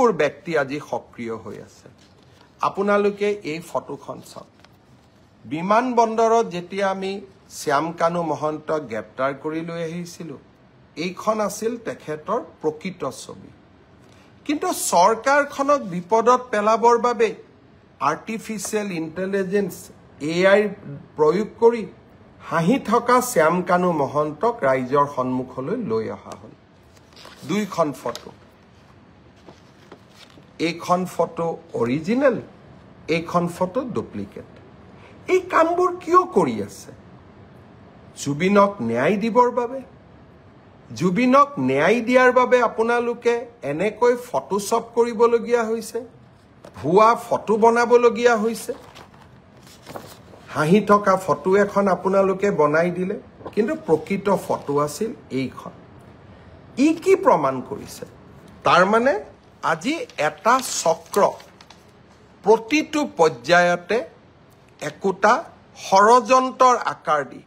কোনবোৰ ব্যক্তি আজি সক্ৰিয় হৈ আছে আপোনালোকে এই ফটোখন চাওক বিমানবন্দৰত যেতিয়া আমি শ্যামকানু মহন্তক গ্ৰেপ্তাৰ কৰি লৈ আহিছিলোঁ এইখন আছিল তেখেতৰ প্ৰকৃত ছবি কিন্তু চৰকাৰখনক বিপদত পেলাবৰ বাবে আৰ্টিফিচিয়েল ইন্টেলিজেন্স AI প্ৰয়োগ কৰি হাঁহি থকা শ্যামকানু মহন্তক ৰাইজৰ সন্মুখলৈ লৈ অহা হ'ল দুইখন ফটো এইখন ফটো অৰিজিনেল এইখন ফটো ডুপ্লিকেট এই কামবোৰ কিয় কৰি আছে জুবিনক ন্যায় দিবৰ বাবে জুবিনক ন্যায় দিয়াৰ বাবে আপোনালোকে এনেকৈ ফটোশ্বপ কৰিবলগীয়া হৈছে ভুৱা ফটো বনাবলগীয়া হৈছে হাঁহি থকা ফটো এখন আপোনালোকে বনাই দিলে কিন্তু প্ৰকৃত ফটো আছিল এইখন ই কি প্ৰমাণ কৰিছে তাৰ মানে আজি এটা চক্ৰ প্ৰতিটো পৰ্যায়তে একোটা ষড়যন্ত্ৰৰ আকাৰ দি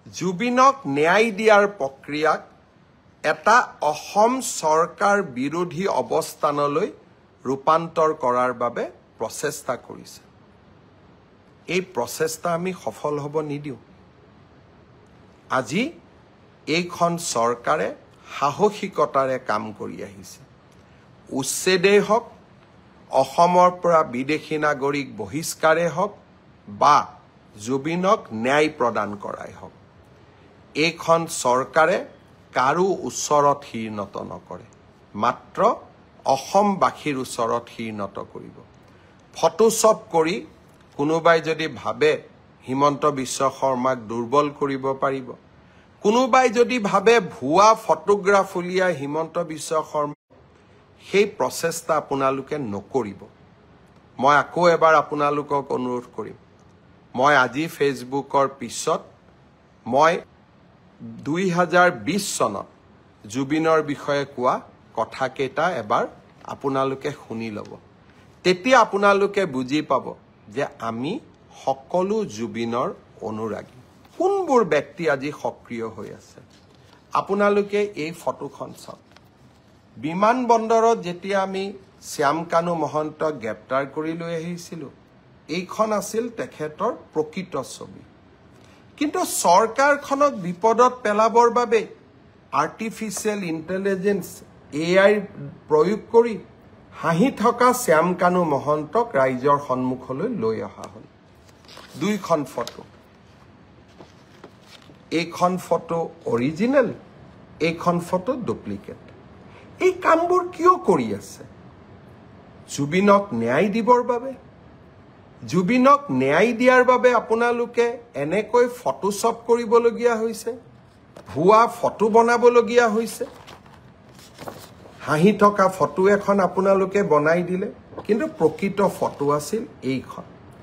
জুবিনক ন্যায় দিয়াৰ প্ৰক্ৰিয়াক এটা অসম চৰকাৰ বিৰোধী অৱস্থানলৈ ৰূপান্তৰ কৰাৰ বাবে প্ৰচেষ্টা কৰিছে এই প্ৰচেষ্টা আমি সফল হ'ব নিদিও আজি এইখন চৰকাৰে সাহসিকতাৰে কাম কৰি আহিছে উচ্ছেদেই হওক অসমৰ পৰা বিদেশী নাগৰিক বহিষ্কাৰে হওক বা জুবিনক ন্যায় প্ৰদান কৰাই হওক এইখন চৰকাৰে কাৰো ওচৰত শিৰনত নকৰে মাত্ৰ অসমবাসীৰ ওচৰত শিৰনত কৰিব ফটোশ্বপ কৰি কোনোবাই যদি ভাবে হিমন্ত বিশ্ব শৰ্মাক দুৰ্বল কৰিব পাৰিব কোনোবাই যদি ভাবে ভুৱা ফটোগ্ৰাফ উলিয়াই হিমন্ত বিশ্ব শৰ্মা সেই প্ৰচেষ্টা আপোনালোকে নকৰিব মই আকৌ এবাৰ আপোনালোকক অনুৰোধ কৰিম মই আজি ফেচবুকৰ পিছত মই 2020 চনত জুবিনৰ বিষয়ে কোৱা কথাকেইটা এবাৰ আপোনালোকে শুনি ল'ব তেতিয়া আপোনালোকে বুজি পাব যে আমি সকলো জুবিনৰ অনুৰাগী কোনবোৰ ব্যক্তি আজি সক্ৰিয় হৈ আছে আপোনালোকে এই ফটোখন চাওক বিমানবন্দৰত যেতিয়া আমি শ্যামকানু মহন্তক গ্ৰেপ্তাৰ কৰি লৈ আহিছিলোঁ এইখন আছিল তেখেতৰ প্ৰকৃত ছবি কিন্তু চৰকাৰখনক বিপদত পেলাবৰ বাবে আৰ্টিফিচিয়েল ইন্টেলিজেন্স AI প্ৰয়োগ কৰি হাঁহি থকা শ্যামকানু মহন্তক ৰাইজৰ সন্মুখলৈ লৈ অহা হ'ল দুইখন ফটো এইখন ফটো অৰিজিনেল এইখন ফটো ডুপ্লিকেট এই কামবোৰ কিয় কৰি আছে জুবিনক ন্যায় দিবৰ বাবে জুবিনক ন্যায় দিয়াৰ বাবে আপোনালোকে এনেকৈ ফটোশ্বপ কৰিবলগীয়া হৈছে ভুৱা ফটো বনাবলগীয়া হৈছে হাঁহি থকা ফটো এখন আপোনালোকে বনাই দিলে কিন্তু প্ৰকৃত ফটো আছিল এইখন